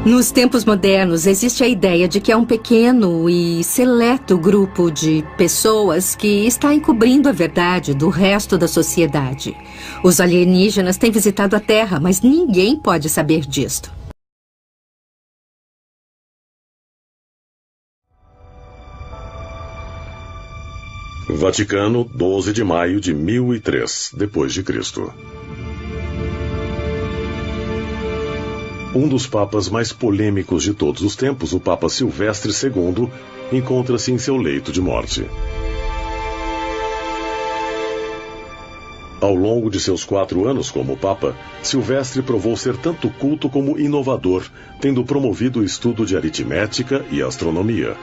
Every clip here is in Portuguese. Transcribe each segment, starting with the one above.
Nos tempos modernos, existe a ideia de que é um pequeno e seleto grupo de pessoas que está encobrindo a verdade do resto da sociedade. Os alienígenas têm visitado a Terra, mas ninguém pode saber disto. Vaticano, 12 de maio de 1003, depois de Cristo. Um dos papas mais polêmicos de todos os tempos, o Papa Silvestre II, encontra-se em seu leito de morte. Ao longo de seus 4 anos como Papa, Silvestre provou ser tanto culto como inovador, tendo promovido o estudo de aritmética e astronomia.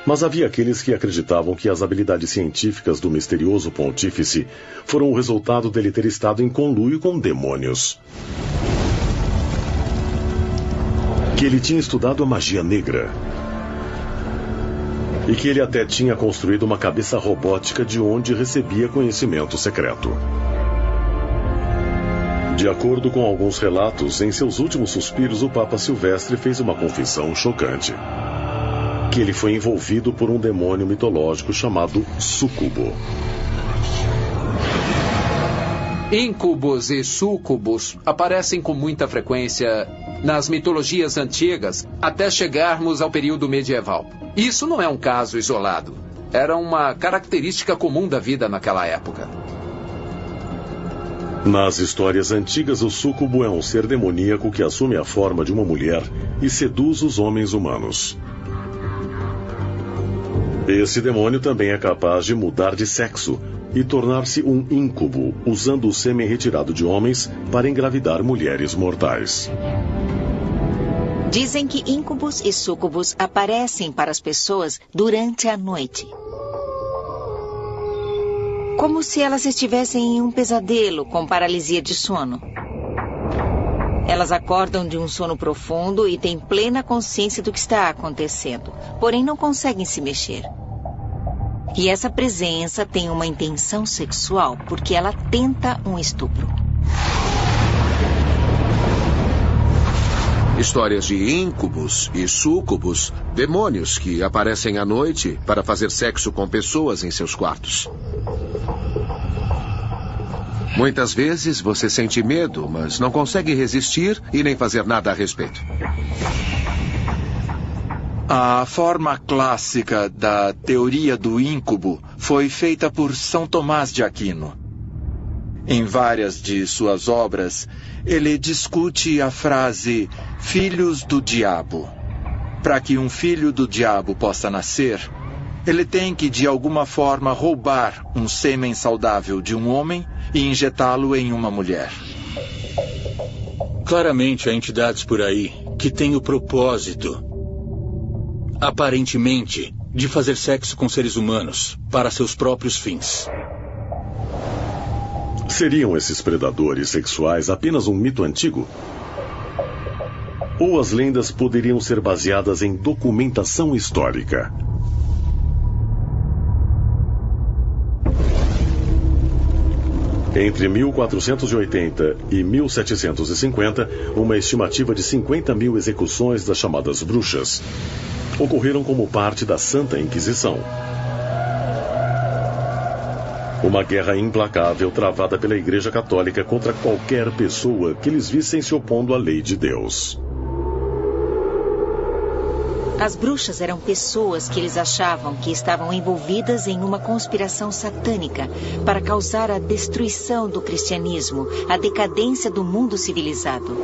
Mas havia aqueles que acreditavam que as habilidades científicas do misterioso pontífice foram o resultado dele ter estado em conluio com demônios. Que ele tinha estudado a magia negra. E que ele até tinha construído uma cabeça robótica de onde recebia conhecimento secreto. De acordo com alguns relatos, em seus últimos suspiros, o Papa Silvestre fez uma confissão chocante. Que ele foi envolvido por um demônio mitológico chamado Súcubo. Íncubos e súcubos aparecem com muita frequência nas mitologias antigas até chegarmos ao período medieval. Isso não é um caso isolado. Era uma característica comum da vida naquela época. Nas histórias antigas, o súcubo é um ser demoníaco que assume a forma de uma mulher e seduz os homens humanos. Esse demônio também é capaz de mudar de sexo e tornar-se um íncubo, usando o sêmen retirado de homens para engravidar mulheres mortais. Dizem que íncubos e súcubos aparecem para as pessoas durante a noite. Como se elas estivessem em um pesadelo com paralisia de sono. Elas acordam de um sono profundo e têm plena consciência do que está acontecendo, porém não conseguem se mexer. E essa presença tem uma intenção sexual porque ela tenta um estupro. Histórias de íncubos e súcubos, demônios que aparecem à noite para fazer sexo com pessoas em seus quartos. Muitas vezes você sente medo, mas não consegue resistir e nem fazer nada a respeito. A forma clássica da teoria do íncubo foi feita por São Tomás de Aquino. Em várias de suas obras, ele discute a frase filhos do diabo. Para que um filho do diabo possa nascer, ele tem que, de alguma forma, roubar um sêmen saudável de um homem e injetá-lo em uma mulher. Claramente há entidades por aí que têm o propósito, aparentemente, de fazer sexo com seres humanos para seus próprios fins. Seriam esses predadores sexuais apenas um mito antigo? Ou as lendas poderiam ser baseadas em documentação histórica? Entre 1480 e 1750, uma estimativa de 50 mil execuções das chamadas bruxas ocorreram como parte da Santa Inquisição. Uma guerra implacável travada pela Igreja Católica contra qualquer pessoa que eles vissem se opondo à lei de Deus. As bruxas eram pessoas que eles achavam que estavam envolvidas em uma conspiração satânica para causar a destruição do cristianismo, a decadência do mundo civilizado.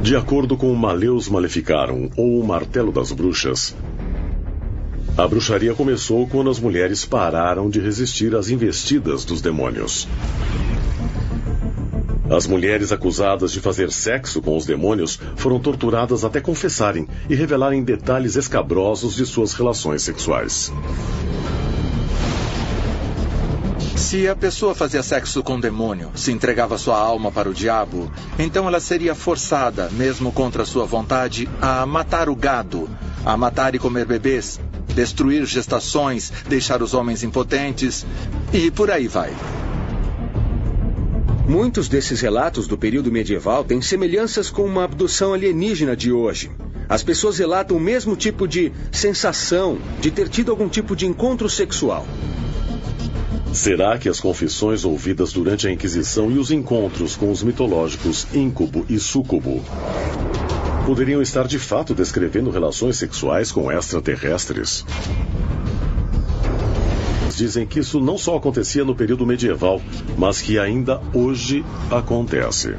De acordo com o Maleus Maleficarum, ou o Martelo das Bruxas, a bruxaria começou quando as mulheres pararam de resistir às investidas dos demônios. As mulheres acusadas de fazer sexo com os demônios foram torturadas até confessarem e revelarem detalhes escabrosos de suas relações sexuais. Se a pessoa fazia sexo com o demônio, se entregava sua alma para o diabo, então ela seria forçada, mesmo contra sua vontade, a matar o gado, a matar e comer bebês, destruir gestações, deixar os homens impotentes e por aí vai. Muitos desses relatos do período medieval têm semelhanças com uma abdução alienígena de hoje. As pessoas relatam o mesmo tipo de sensação de ter tido algum tipo de encontro sexual. Será que as confissões ouvidas durante a Inquisição e os encontros com os mitológicos Íncubo e Súcubo poderiam estar de fato descrevendo relações sexuais com extraterrestres? Dizem que isso não só acontecia no período medieval, mas que ainda hoje acontece.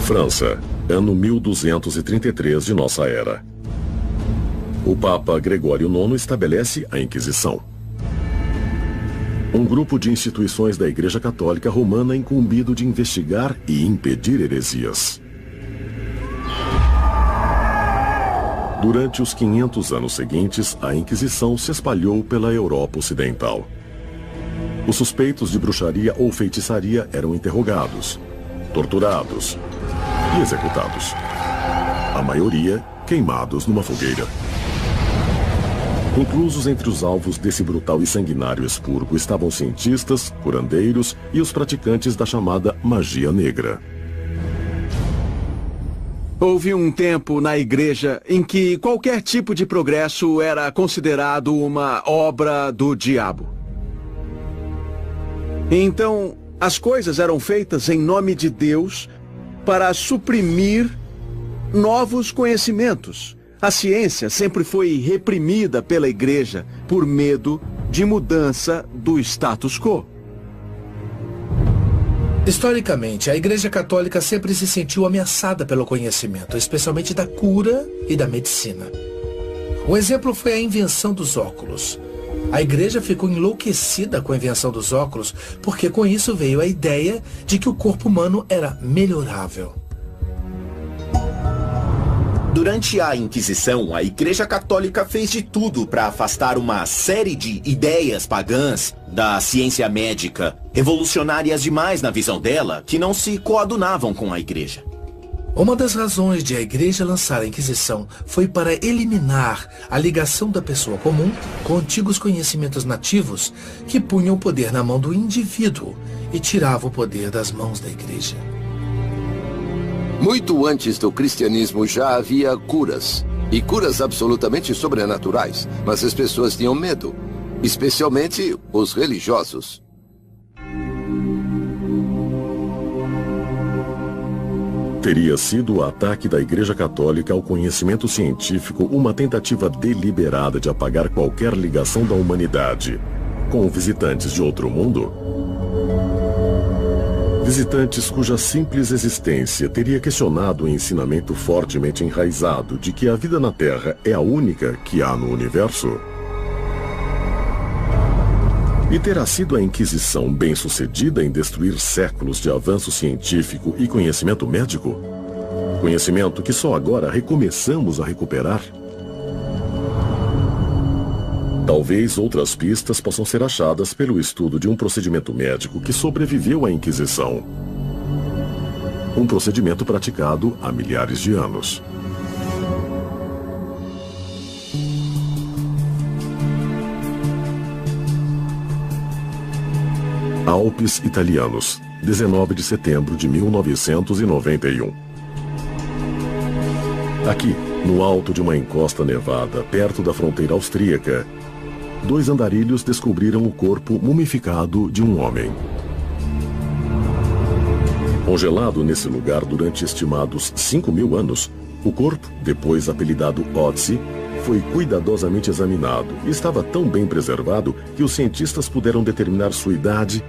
França, ano 1233 de nossa era. O Papa Gregório IX estabelece a Inquisição. Um grupo de instituições da Igreja Católica Romana incumbido de investigar e impedir heresias. Durante os 500 anos seguintes, a Inquisição se espalhou pela Europa Ocidental. Os suspeitos de bruxaria ou feitiçaria eram interrogados, torturados e executados. A maioria queimados numa fogueira. Inclusos entre os alvos desse brutal e sanguinário expurgo estavam cientistas, curandeiros e os praticantes da chamada magia negra. Houve um tempo na igreja em que qualquer tipo de progresso era considerado uma obra do diabo. Então, as coisas eram feitas em nome de Deus para suprimir novos conhecimentos. A ciência sempre foi reprimida pela igreja por medo de mudança do status quo. Historicamente, a Igreja Católica sempre se sentiu ameaçada pelo conhecimento, especialmente da cura e da medicina. Um exemplo foi a invenção dos óculos. A Igreja ficou enlouquecida com a invenção dos óculos, porque com isso veio a ideia de que o corpo humano era melhorável. Durante a Inquisição, a Igreja Católica fez de tudo para afastar uma série de ideias pagãs da ciência médica, revolucionárias demais na visão dela, que não se coadunavam com a Igreja. Uma das razões de a Igreja lançar a Inquisição foi para eliminar a ligação da pessoa comum com antigos conhecimentos nativos que punham o poder na mão do indivíduo e tiravam o poder das mãos da Igreja. Muito antes do cristianismo já havia curas, e curas absolutamente sobrenaturais, mas as pessoas tinham medo, especialmente os religiosos. Teria sido o ataque da Igreja Católica ao conhecimento científico uma tentativa deliberada de apagar qualquer ligação da humanidade com visitantes de outro mundo? Visitantes cuja simples existência teria questionado o ensinamento fortemente enraizado de que a vida na Terra é a única que há no universo? E terá sido a Inquisição bem-sucedida em destruir séculos de avanço científico e conhecimento médico? Conhecimento que só agora recomeçamos a recuperar? Talvez outras pistas possam ser achadas pelo estudo de um procedimento médico que sobreviveu à Inquisição. Um procedimento praticado há milhares de anos. Alpes Italianos, 19 de setembro de 1991. Aqui, no alto de uma encosta nevada, perto da fronteira austríaca, 2 andarilhos descobriram o corpo mumificado de um homem. Congelado nesse lugar durante estimados 5.000 anos, o corpo, depois apelidado Otzi, foi cuidadosamente examinado e estava tão bem preservado que os cientistas puderam determinar sua idade,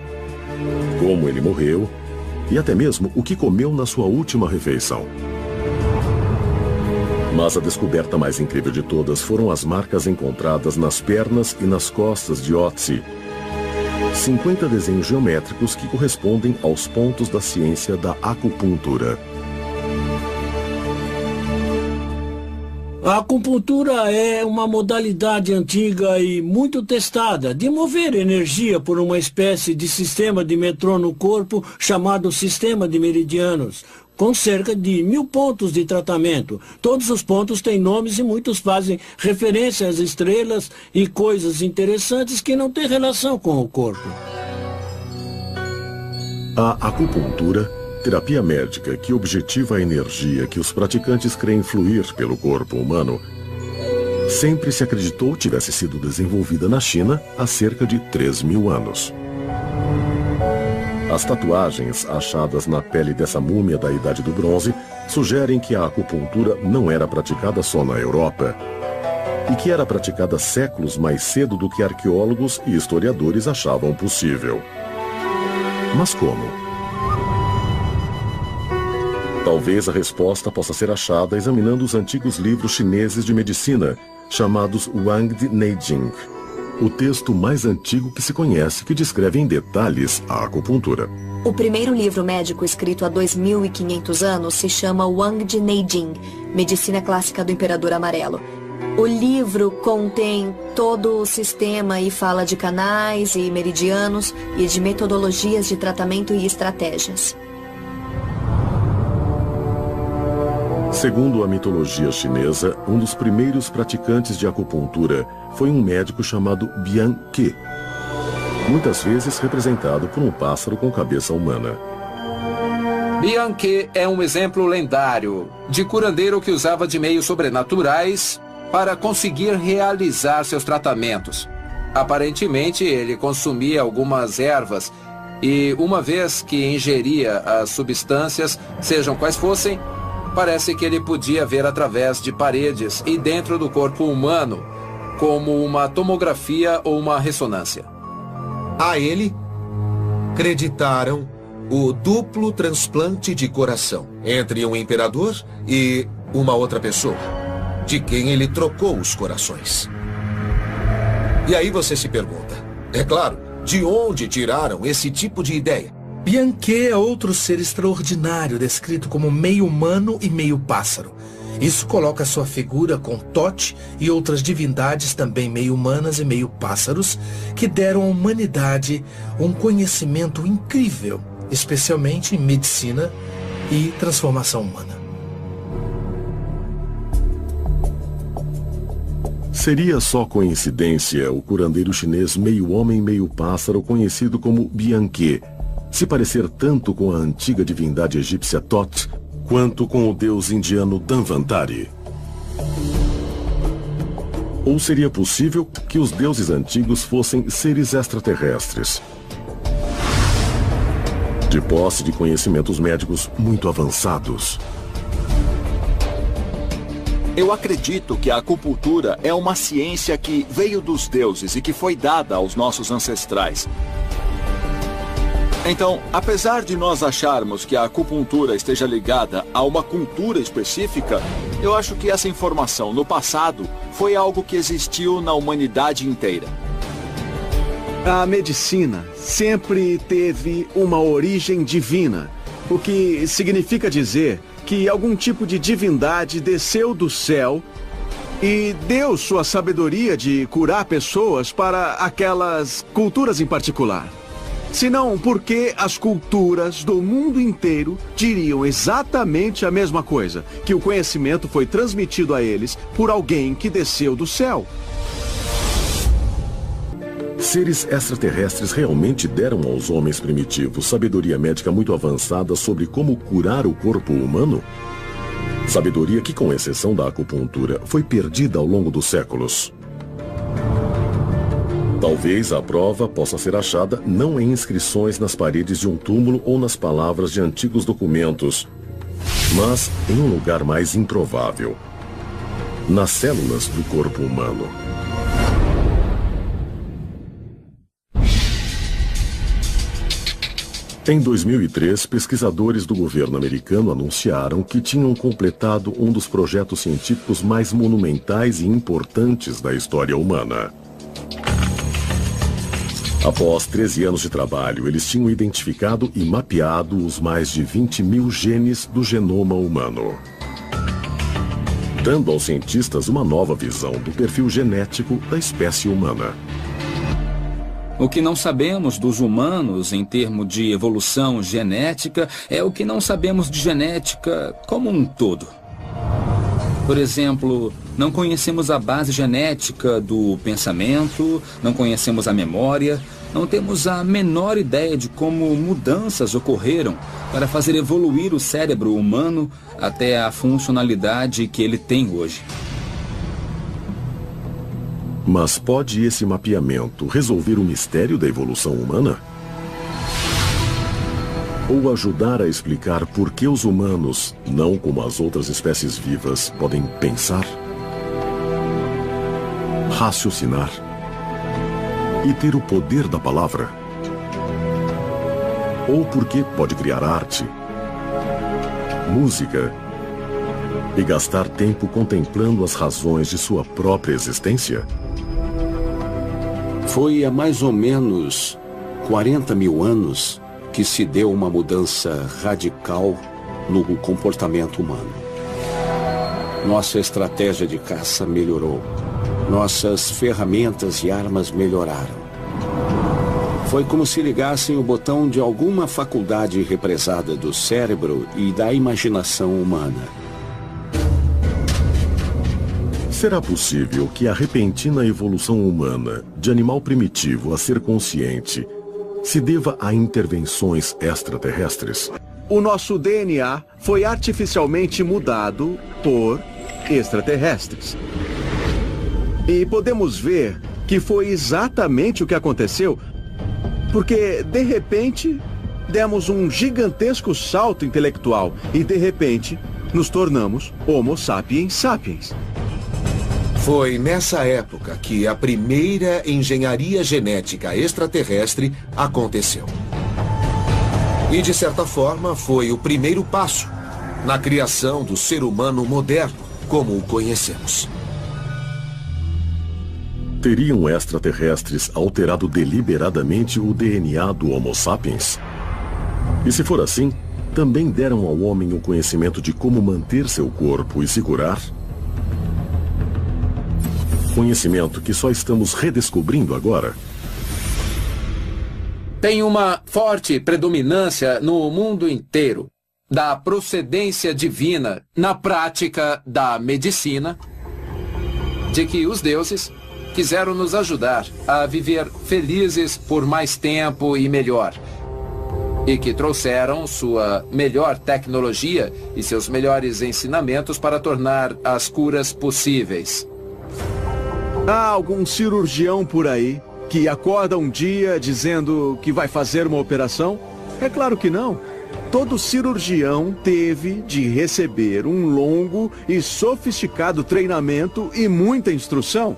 como ele morreu e até mesmo o que comeu na sua última refeição. Mas a descoberta mais incrível de todas foram as marcas encontradas nas pernas e nas costas de Otzi. 50 desenhos geométricos que correspondem aos pontos da ciência da acupuntura. A acupuntura é uma modalidade antiga e muito testada de mover energia por uma espécie de sistema de metrô no corpo chamado sistema de meridianos. com cerca de 1000 pontos de tratamento. Todos os pontos têm nomes e muitos fazem referência às estrelas e coisas interessantes que não têm relação com o corpo. A acupuntura, terapia médica que objetiva a energia que os praticantes creem fluir pelo corpo humano, sempre se acreditou tivesse sido desenvolvida na China há cerca de 3.000 anos. As tatuagens achadas na pele dessa múmia da Idade do Bronze sugerem que a acupuntura não era praticada só na Europa e que era praticada séculos mais cedo do que arqueólogos e historiadores achavam possível. Mas como? Talvez a resposta possa ser achada examinando os antigos livros chineses de medicina, chamados Wangdi Neijing, o texto mais antigo que se conhece que descreve em detalhes a acupuntura. O primeiro livro médico escrito há 2.500 anos se chama Wangdi Neijing, Medicina Clássica do Imperador Amarelo. O livro contém todo o sistema e fala de canais e meridianos e de metodologias de tratamento e estratégias. Segundo a mitologia chinesa, um dos primeiros praticantes de acupuntura foi um médico chamado Bian Ke, muitas vezes representado por um pássaro com cabeça humana. Bian Ke é um exemplo lendário de curandeiro que usava de meios sobrenaturais para conseguir realizar seus tratamentos. Aparentemente, ele consumia algumas ervas e, uma vez que ingeria as substâncias, sejam quais fossem, parece que ele podia ver através de paredes e dentro do corpo humano, como uma tomografia ou uma ressonância. A ele creditaram o duplo transplante de coração entre um imperador e uma outra pessoa, de quem ele trocou os corações. E aí você se pergunta, é claro, de onde tiraram esse tipo de ideia? Bian Ke é outro ser extraordinário, descrito como meio humano e meio pássaro. Isso coloca sua figura com Tote e outras divindades também meio humanas e meio pássaros, que deram à humanidade um conhecimento incrível, especialmente em medicina e transformação humana. Seria só coincidência o curandeiro chinês meio homem, meio pássaro, conhecido como Bian Ke, se parecer tanto com a antiga divindade egípcia Thoth, quanto com o deus indiano Dhanvantari? Ou seria possível que os deuses antigos fossem seres extraterrestres, de posse de conhecimentos médicos muito avançados? Eu acredito que a acupuntura é uma ciência que veio dos deuses e que foi dada aos nossos ancestrais. Então, apesar de nós acharmos que a acupuntura esteja ligada a uma cultura específica, eu acho que essa informação no passado foi algo que existiu na humanidade inteira. A medicina sempre teve uma origem divina, o que significa dizer que algum tipo de divindade desceu do céu e deu sua sabedoria de curar pessoas para aquelas culturas em particular. Senão, por que as culturas do mundo inteiro diriam exatamente a mesma coisa? Que o conhecimento foi transmitido a eles por alguém que desceu do céu. Seres extraterrestres realmente deram aos homens primitivos sabedoria médica muito avançada sobre como curar o corpo humano? Sabedoria que, com exceção da acupuntura, foi perdida ao longo dos séculos. Talvez a prova possa ser achada não em inscrições nas paredes de um túmulo ou nas palavras de antigos documentos, mas em um lugar mais improvável: nas células do corpo humano. Em 2003, pesquisadores do governo americano anunciaram que tinham completado um dos projetos científicos mais monumentais e importantes da história humana. Após 13 anos de trabalho, eles tinham identificado e mapeado os mais de 20.000 genes do genoma humano, dando aos cientistas uma nova visão do perfil genético da espécie humana. O que não sabemos dos humanos em termos de evolução genética é o que não sabemos de genética como um todo. Por exemplo, não conhecemos a base genética do pensamento, não conhecemos a memória, não temos a menor ideia de como mudanças ocorreram para fazer evoluir o cérebro humano até a funcionalidade que ele tem hoje. Mas pode esse mapeamento resolver o mistério da evolução humana? Ou ajudar a explicar por que os humanos, não como as outras espécies vivas, podem pensar, raciocinar e ter o poder da palavra? Ou porque pode criar arte, música e gastar tempo contemplando as razões de sua própria existência? Foi há mais ou menos 40 mil anos que se deu uma mudança radical no comportamento humano. Nossa estratégia de caça melhorou. Nossas ferramentas e armas melhoraram. Foi como se ligassem o botão de alguma faculdade represada do cérebro e da imaginação humana. Será possível que a repentina evolução humana, de animal primitivo a ser consciente, se deva a intervenções extraterrestres? O nosso DNA foi artificialmente mudado por extraterrestres. E podemos ver que foi exatamente o que aconteceu, porque, de repente, demos um gigantesco salto intelectual e, de repente, nos tornamos Homo sapiens sapiens. Foi nessa época que a primeira engenharia genética extraterrestre aconteceu. E, de certa forma, foi o primeiro passo na criação do ser humano moderno, como o conhecemos. Teriam extraterrestres alterado deliberadamente o DNA do Homo sapiens? E se for assim, também deram ao homem o conhecimento de como manter seu corpo e se curar? Conhecimento que só estamos redescobrindo agora. Tem uma forte predominância no mundo inteiro da procedência divina na prática da medicina, de que os deuses quiseram nos ajudar a viver felizes por mais tempo e melhor, e que trouxeram sua melhor tecnologia e seus melhores ensinamentos para tornar as curas possíveis. Há algum cirurgião por aí que acorda um dia dizendo que vai fazer uma operação? É claro que não. Todo cirurgião teve de receber um longo e sofisticado treinamento e muita instrução.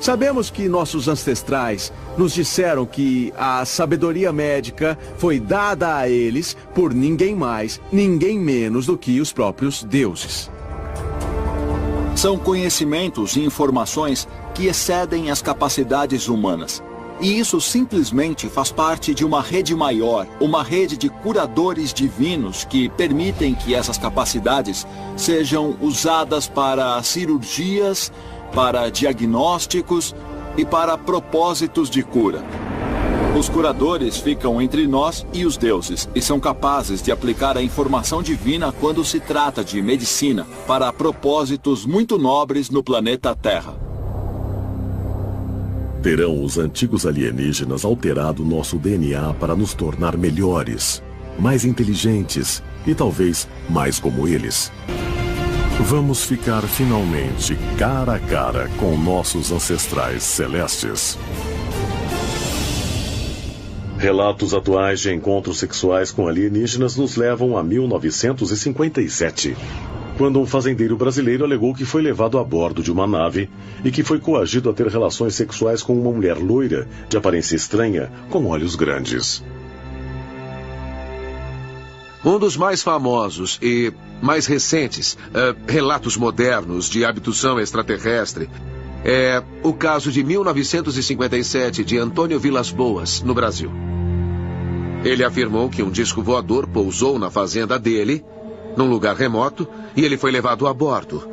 Sabemos que nossos ancestrais nos disseram que a sabedoria médica foi dada a eles por ninguém mais, ninguém menos do que os próprios deuses. São conhecimentos e informações que excedem as capacidades humanas. E isso simplesmente faz parte de uma rede maior, uma rede de curadores divinos que permitem que essas capacidades sejam usadas para cirurgias, para diagnósticos e para propósitos de cura. Os curadores ficam entre nós e os deuses e são capazes de aplicar a informação divina quando se trata de medicina para propósitos muito nobres no planeta Terra. Terão os antigos alienígenas alterado nosso DNA para nos tornar melhores, mais inteligentes e talvez mais como eles? Vamos ficar finalmente cara a cara com nossos ancestrais celestes. Relatos atuais de encontros sexuais com alienígenas nos levam a 1957, quando um fazendeiro brasileiro alegou que foi levado a bordo de uma nave e que foi coagido a ter relações sexuais com uma mulher loira, de aparência estranha, com olhos grandes. Um dos mais famosos e mais recentes relatos modernos de abdução extraterrestre é o caso de 1957 de Antônio Vilas Boas, no Brasil. Ele afirmou que um disco voador pousou na fazenda dele, num lugar remoto, e ele foi levado a bordo.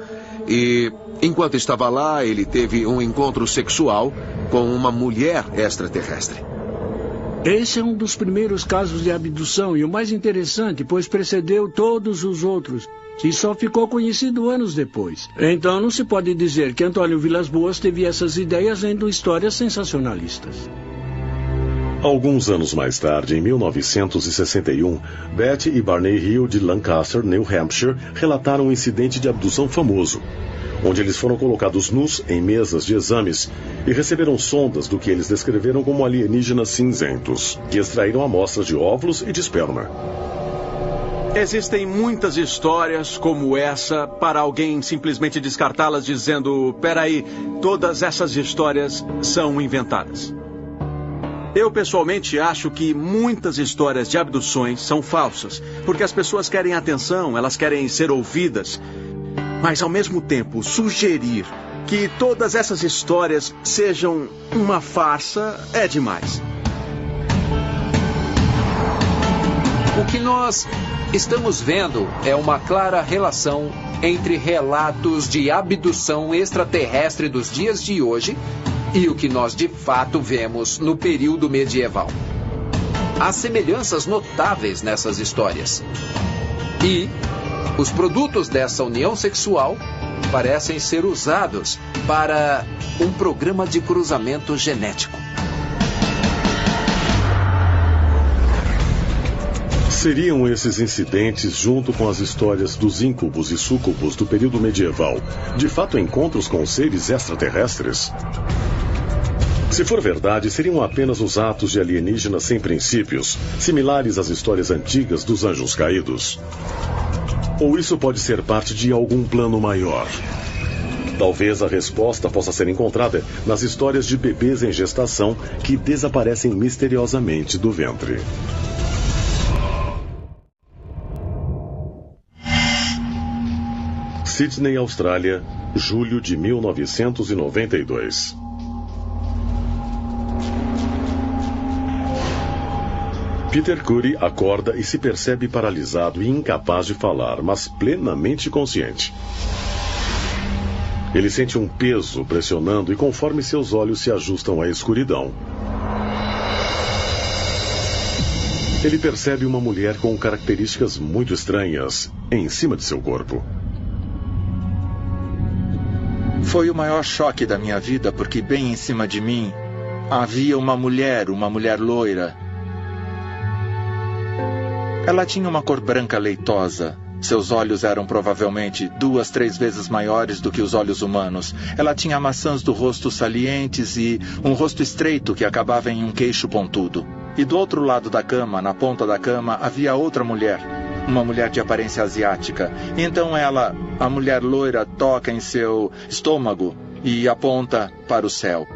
E, enquanto estava lá, ele teve um encontro sexual com uma mulher extraterrestre. Esse é um dos primeiros casos de abdução e o mais interessante, pois precedeu todos os outros e só ficou conhecido anos depois. Então não se pode dizer que Antônio Vilas-Boas teve essas ideias lendo histórias sensacionalistas. Alguns anos mais tarde, em 1961, Betty e Barney Hill de Lancaster, New Hampshire, relataram um incidente de abdução famoso, onde eles foram colocados nus em mesas de exames e receberam sondas do que eles descreveram como alienígenas cinzentos, que extraíram amostras de óvulos e de esperma. Existem muitas histórias como essa para alguém simplesmente descartá-las dizendo: peraí, todas essas histórias são inventadas. Eu, pessoalmente, acho que muitas histórias de abduções são falsas, porque as pessoas querem atenção, elas querem ser ouvidas. Mas, ao mesmo tempo, sugerir que todas essas histórias sejam uma farsa é demais. O que nós estamos vendo é uma clara relação entre relatos de abdução extraterrestre dos dias de hoje e o que nós de fato vemos no período medieval. Há semelhanças notáveis nessas histórias. E os produtos dessa união sexual parecem ser usados para um programa de cruzamento genético. Seriam esses incidentes, junto com as histórias dos íncubos e súcubos do período medieval, de fato encontros com seres extraterrestres? Se for verdade, seriam apenas os atos de alienígenas sem princípios, similares às histórias antigas dos anjos caídos? Ou isso pode ser parte de algum plano maior? Talvez a resposta possa ser encontrada nas histórias de bebês em gestação que desaparecem misteriosamente do ventre. Sydney, Austrália, julho de 1992. Peter Curry acorda e se percebe paralisado e incapaz de falar, mas plenamente consciente. Ele sente um peso pressionando e conforme seus olhos se ajustam à escuridão, ele percebe uma mulher com características muito estranhas em cima de seu corpo. Foi o maior choque da minha vida, porque bem em cima de mim havia uma mulher loira. Ela tinha uma cor branca leitosa. Seus olhos eram provavelmente 2, 3 vezes maiores do que os olhos humanos. Ela tinha maçãs do rosto salientes e um rosto estreito que acabava em um queixo pontudo. E do outro lado da cama, na ponta da cama, havia outra mulher. Uma mulher de aparência asiática. Então ela, a mulher loira, toca em seu estômago e aponta para o céu.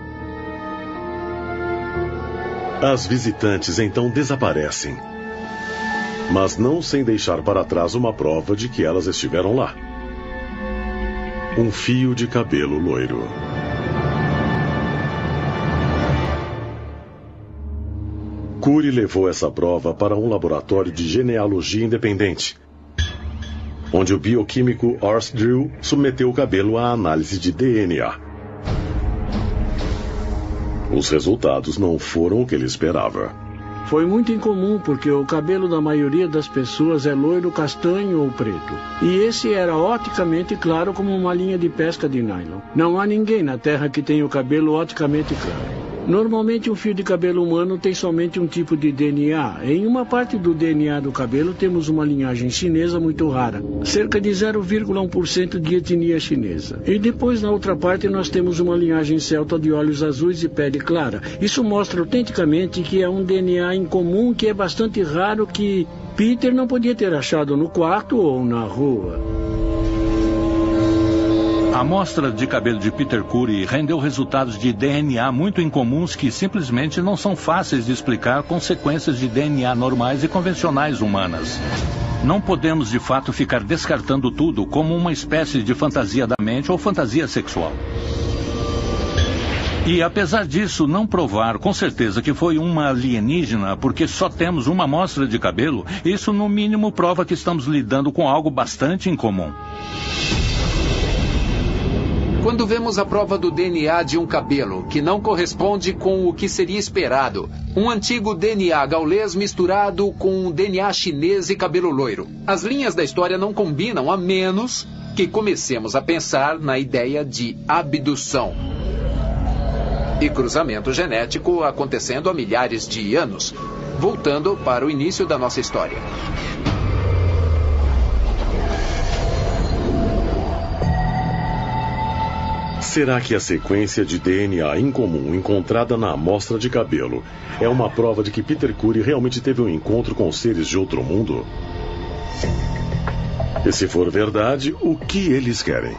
As visitantes então desaparecem, mas não sem deixar para trás uma prova de que elas estiveram lá. Um fio de cabelo loiro. Curry levou essa prova para um laboratório de genealogia independente, onde o bioquímico Urs Drill submeteu o cabelo à análise de DNA. Os resultados não foram o que ele esperava. Foi muito incomum porque o cabelo da maioria das pessoas é loiro, castanho ou preto. E esse era oticamente claro como uma linha de pesca de nylon. Não há ninguém na Terra que tenha o cabelo oticamente claro. Normalmente um fio de cabelo humano tem somente um tipo de DNA. Em uma parte do DNA do cabelo temos uma linhagem chinesa muito rara, cerca de 0,1% de etnia chinesa. E depois na outra parte nós temos uma linhagem celta de olhos azuis e pele clara. Isso mostra autenticamente que é um DNA incomum que é bastante raro, que Peter não podia ter achado no quarto ou na rua. A amostra de cabelo de Peter Curry rendeu resultados de DNA muito incomuns que simplesmente não são fáceis de explicar com sequências de DNA normais e convencionais humanas. Não podemos de fato ficar descartando tudo como uma espécie de fantasia da mente ou fantasia sexual. E apesar disso não provar com certeza que foi uma alienígena, porque só temos uma amostra de cabelo, isso no mínimo prova que estamos lidando com algo bastante incomum. Quando vemos a prova do DNA de um cabelo, que não corresponde com o que seria esperado, um antigo DNA gaulês misturado com um DNA chinês e cabelo loiro, as linhas da história não combinam, a menos que comecemos a pensar na ideia de abdução. E cruzamento genético acontecendo há milhares de anos, voltando para o início da nossa história. Será que a sequência de DNA incomum encontrada na amostra de cabelo é uma prova de que Peter Curry realmente teve um encontro com seres de outro mundo? E se for verdade, o que eles querem?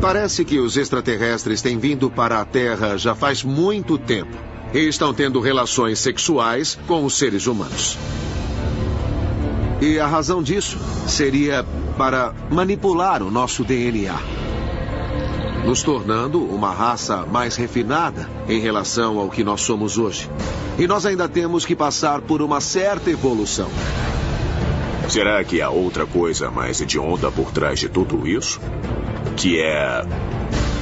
Parece que os extraterrestres têm vindo para a Terra já faz muito tempo e estão tendo relações sexuais com os seres humanos. E a razão disso seria para manipular o nosso DNA, nos tornando uma raça mais refinada em relação ao que nós somos hoje. E nós ainda temos que passar por uma certa evolução. Será que há outra coisa mais hedionda por trás de tudo isso? Que é...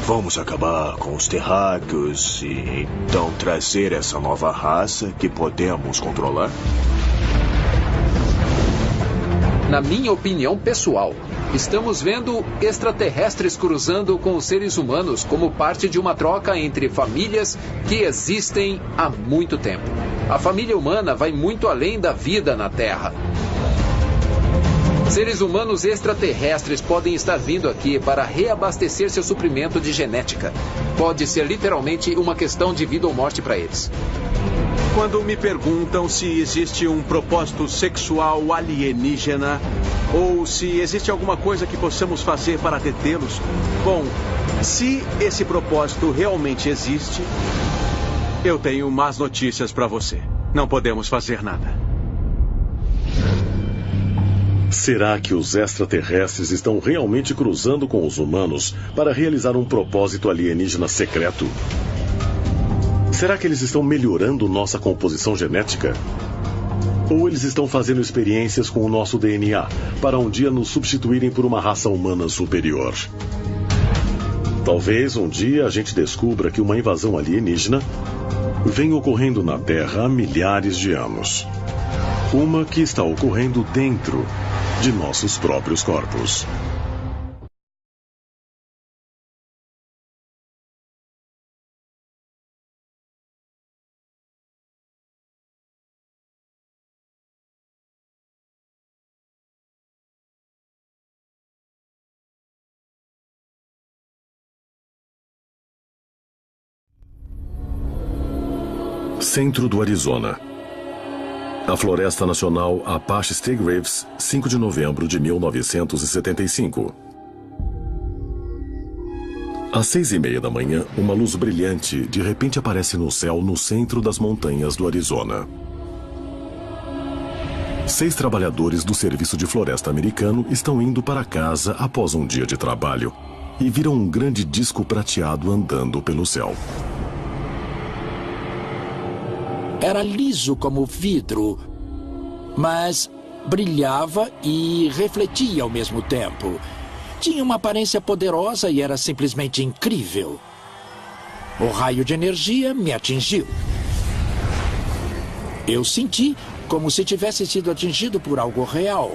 vamos acabar com os terráqueos e então trazer essa nova raça que podemos controlar? Na minha opinião pessoal, estamos vendo extraterrestres cruzando com os seres humanos como parte de uma troca entre famílias que existem há muito tempo. A família humana vai muito além da vida na Terra. Seres humanos extraterrestres podem estar vindo aqui para reabastecer seu suprimento de genética. Pode ser literalmente uma questão de vida ou morte para eles. Quando me perguntam se existe um propósito sexual alienígena ou se existe alguma coisa que possamos fazer para detê-los, bom, se esse propósito realmente existe, eu tenho más notícias para você. Não podemos fazer nada. Será que os extraterrestres estão realmente cruzando com os humanos para realizar um propósito alienígena secreto? Será que eles estão melhorando nossa composição genética? Ou eles estão fazendo experiências com o nosso DNA para um dia nos substituírem por uma raça humana superior? Talvez um dia a gente descubra que uma invasão alienígena vem ocorrendo na Terra há milhares de anos. Uma que está ocorrendo dentro de nossos próprios corpos. Centro do Arizona. A Floresta Nacional Apache State Reefs, 5 de novembro de 1975. Às 6:30 da manhã, uma luz brilhante de repente aparece no céu no centro das montanhas do Arizona. 6 trabalhadores do Serviço de Floresta americano estão indo para casa após um dia de trabalho e viram um grande disco prateado andando pelo céu. Era liso como vidro, mas brilhava e refletia ao mesmo tempo. Tinha uma aparência poderosa e era simplesmente incrível. O raio de energia me atingiu. Eu senti como se tivesse sido atingido por algo real.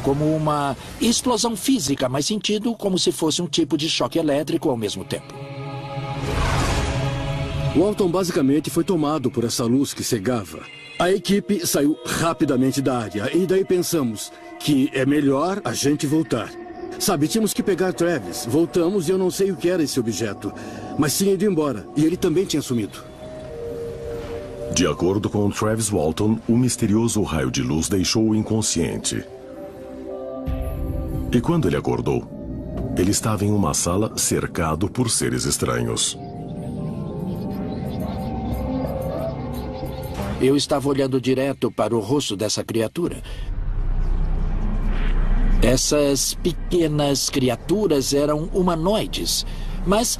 Como uma explosão física, mas sentido como se fosse um tipo de choque elétrico ao mesmo tempo. Walton basicamente foi tomado por essa luz que cegava. A equipe saiu rapidamente da área e daí pensamos que é melhor a gente voltar. Sabe, tínhamos que pegar Travis. Voltamos e eu não sei o que era esse objeto, mas tinha ido embora e ele também tinha sumido. De acordo com Travis Walton, o misterioso raio de luz deixou-o inconsciente. E quando ele acordou, ele estava em uma sala cercado por seres estranhos. Eu estava olhando direto para o rosto dessa criatura. Essas pequenas criaturas eram humanoides, mas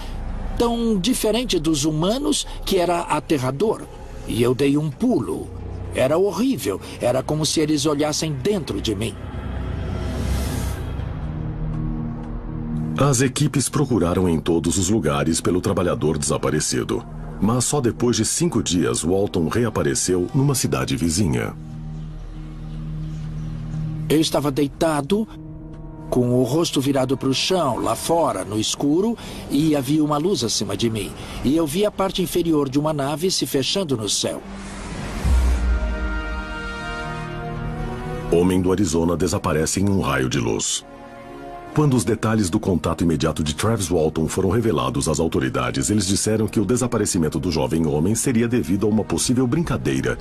tão diferente dos humanos que era aterrador. E eu dei um pulo. Era horrível. Era como se eles olhassem dentro de mim. As equipes procuraram em todos os lugares pelo trabalhador desaparecido. Mas só depois de 5 dias, Walton reapareceu numa cidade vizinha. Eu estava deitado, com o rosto virado para o chão, lá fora, no escuro, e havia uma luz acima de mim. E eu vi a parte inferior de uma nave se fechando no céu. Homem do Arizona desaparece em um raio de luz. Quando os detalhes do contato imediato de Travis Walton foram revelados às autoridades, eles disseram que o desaparecimento do jovem homem seria devido a uma possível brincadeira.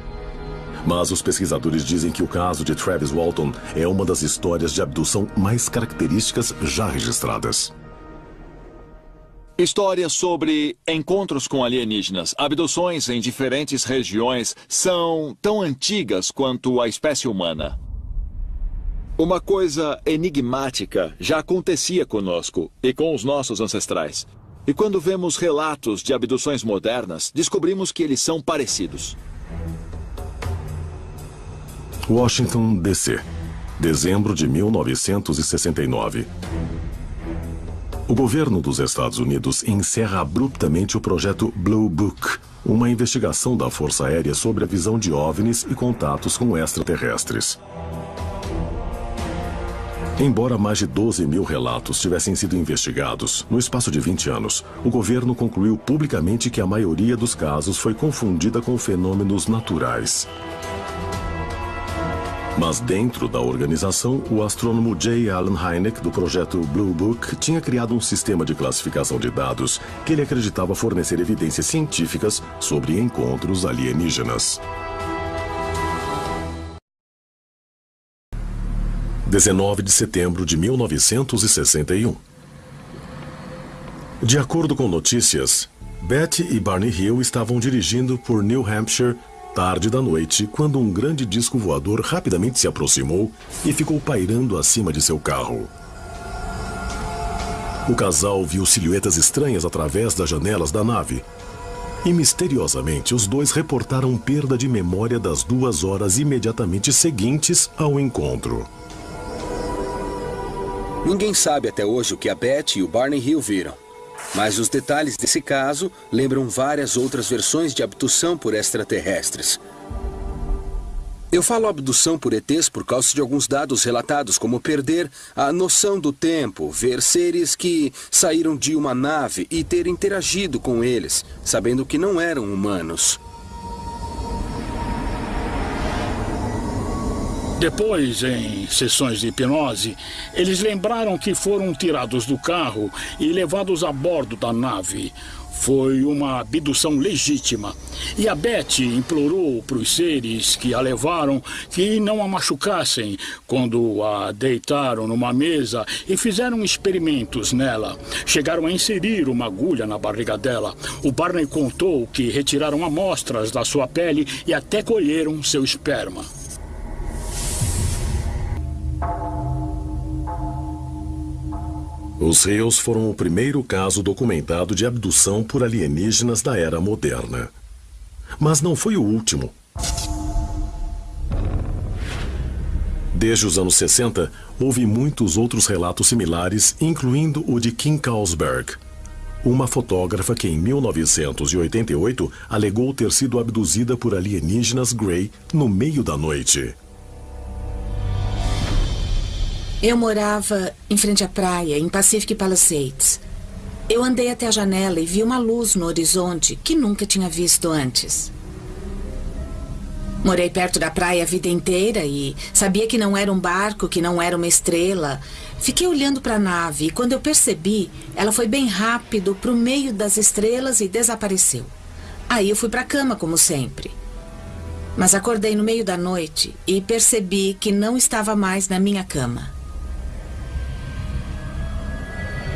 Mas os pesquisadores dizem que o caso de Travis Walton é uma das histórias de abdução mais características já registradas. Histórias sobre encontros com alienígenas, abduções em diferentes regiões são tão antigas quanto a espécie humana. Uma coisa enigmática já acontecia conosco e com os nossos ancestrais. E quando vemos relatos de abduções modernas, descobrimos que eles são parecidos. Washington, D.C., dezembro de 1969. O governo dos Estados Unidos encerra abruptamente o projeto Blue Book, uma investigação da Força Aérea sobre a visão de OVNIs e contatos com extraterrestres. Embora mais de 12 mil relatos tivessem sido investigados, no espaço de 20 anos, o governo concluiu publicamente que a maioria dos casos foi confundida com fenômenos naturais. Mas dentro da organização, o astrônomo J. Allen Hynek, do projeto Blue Book, tinha criado um sistema de classificação de dados que ele acreditava fornecer evidências científicas sobre encontros alienígenas. 19 de setembro de 1961. De acordo com notícias, Betty e Barney Hill estavam dirigindo por New Hampshire tarde da noite quando um grande disco voador rapidamente se aproximou e ficou pairando acima de seu carro. O casal viu silhuetas estranhas através das janelas da nave. E misteriosamente, os dois reportaram perda de memória das 2 horas imediatamente seguintes ao encontro. Ninguém sabe até hoje o que a Betty e o Barney Hill viram. Mas os detalhes desse caso lembram várias outras versões de abdução por extraterrestres. Eu falo abdução por ETs por causa de alguns dados relatados, como perder a noção do tempo, ver seres que saíram de uma nave e ter interagido com eles, sabendo que não eram humanos. Depois, em sessões de hipnose, eles lembraram que foram tirados do carro e levados a bordo da nave. Foi uma abdução legítima. E a Betty implorou para os seres que a levaram que não a machucassem quando a deitaram numa mesa e fizeram experimentos nela. Chegaram a inserir uma agulha na barriga dela. O Barney contou que retiraram amostras da sua pele e até colheram seu esperma. Os Hills foram o primeiro caso documentado de abdução por alienígenas da era moderna. Mas não foi o último. Desde os anos 60, houve muitos outros relatos similares, incluindo o de Kim Carlsberg, uma fotógrafa que em 1988 alegou ter sido abduzida por alienígenas Grey no meio da noite. Eu morava em frente à praia, em Pacific Palisades. Eu andei até a janela e vi uma luz no horizonte que nunca tinha visto antes. Morei perto da praia a vida inteira e sabia que não era um barco, que não era uma estrela. Fiquei olhando para a nave e quando eu percebi, ela foi bem rápido para o meio das estrelas e desapareceu. Aí eu fui para a cama, como sempre. Mas acordei no meio da noite e percebi que não estava mais na minha cama.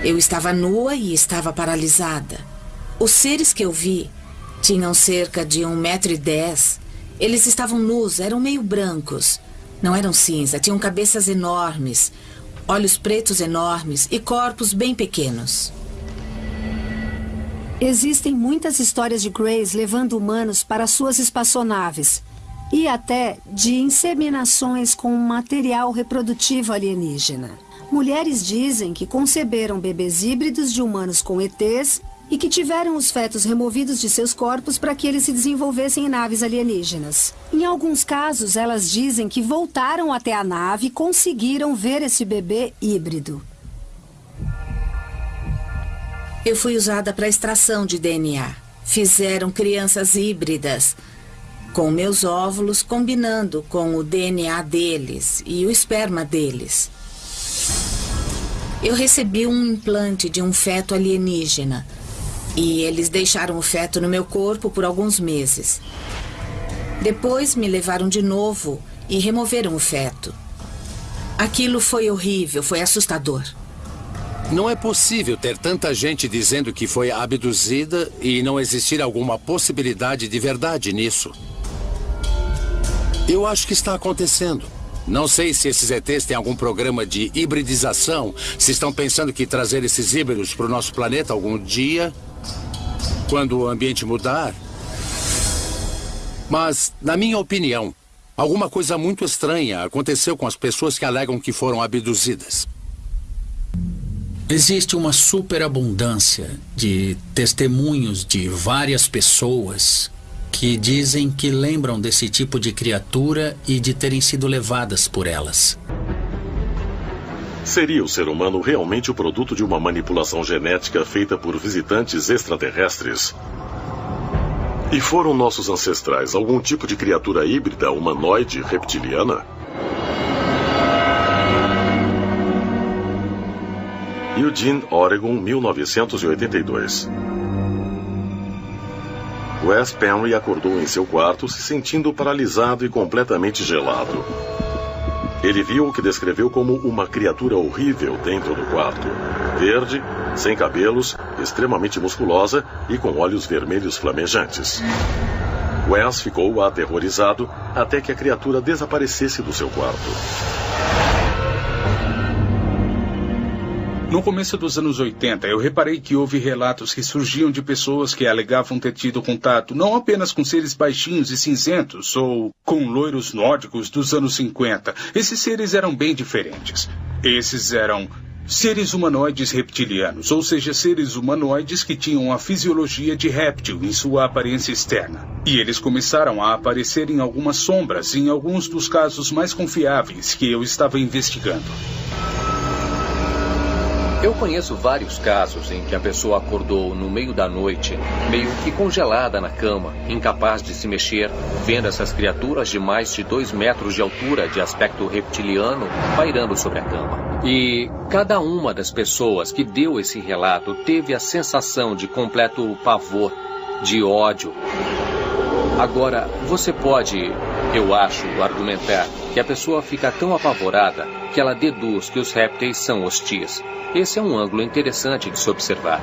Eu estava nua e estava paralisada. Os seres que eu vi tinham cerca de 1,10 m. Eles estavam nus, eram meio brancos. Não eram cinza, tinham cabeças enormes, olhos pretos enormes e corpos bem pequenos. Existem muitas histórias de Greys levando humanos para suas espaçonaves e até de inseminações com material reprodutivo alienígena. Mulheres dizem que conceberam bebês híbridos de humanos com ETs e que tiveram os fetos removidos de seus corpos para que eles se desenvolvessem em naves alienígenas. Em alguns casos, elas dizem que voltaram até a nave e conseguiram ver esse bebê híbrido. Eu fui usada para extração de DNA. Fizeram crianças híbridas, com meus óvulos combinando com o DNA deles e o esperma deles. Eu recebi um implante de um feto alienígena e eles deixaram o feto no meu corpo por alguns meses. Depois me levaram de novo e removeram o feto. Aquilo foi horrível, foi assustador. Não é possível ter tanta gente dizendo que foi abduzida e não existir alguma possibilidade de verdade nisso. Eu acho que está acontecendo. Não sei se esses ETs têm algum programa de hibridização, se estão pensando que trazer esses híbridos para o nosso planeta algum dia, quando o ambiente mudar. Mas, na minha opinião, alguma coisa muito estranha aconteceu com as pessoas que alegam que foram abduzidas. Existe uma superabundância de testemunhos de várias pessoas que dizem que lembram desse tipo de criatura e de terem sido levadas por elas. Seria o ser humano realmente o produto de uma manipulação genética feita por visitantes extraterrestres? E foram nossos ancestrais algum tipo de criatura híbrida, humanoide, reptiliana? Eugene, Oregon, 1982. Wes Penry acordou em seu quarto se sentindo paralisado e completamente gelado. Ele viu o que descreveu como uma criatura horrível dentro do quarto. Verde, sem cabelos, extremamente musculosa e com olhos vermelhos flamejantes. Wes ficou aterrorizado até que a criatura desaparecesse do seu quarto. No começo dos anos 80, eu reparei que houve relatos que surgiam de pessoas que alegavam ter tido contato não apenas com seres baixinhos e cinzentos ou com loiros nórdicos dos anos 50. Esses seres eram bem diferentes. Esses eram seres humanoides reptilianos, ou seja, seres humanoides que tinham a fisiologia de réptil em sua aparência externa. E eles começaram a aparecer em algumas sombras, em alguns dos casos mais confiáveis que eu estava investigando. Eu conheço vários casos em que a pessoa acordou no meio da noite, meio que congelada na cama, incapaz de se mexer, vendo essas criaturas de mais de 2 metros de altura, de aspecto reptiliano, pairando sobre a cama. E cada uma das pessoas que deu esse relato teve a sensação de completo pavor, de ódio. Agora, você pode, eu acho, argumentar que a pessoa fica tão apavorada que ela deduz que os répteis são hostis. Esse é um ângulo interessante de se observar.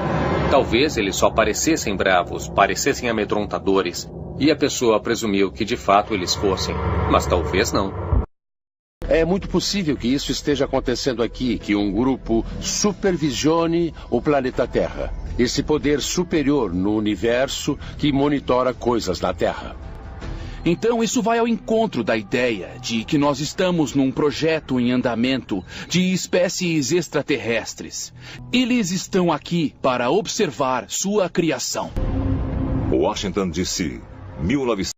Talvez eles só parecessem bravos, parecessem amedrontadores, e a pessoa presumiu que de fato eles fossem, mas talvez não. É muito possível que isso esteja acontecendo aqui, que um grupo supervisione o planeta Terra. Esse poder superior no universo que monitora coisas na Terra. Então isso vai ao encontro da ideia de que nós estamos num projeto em andamento de espécies extraterrestres. Eles estão aqui para observar sua criação. Washington, D.C., 1900.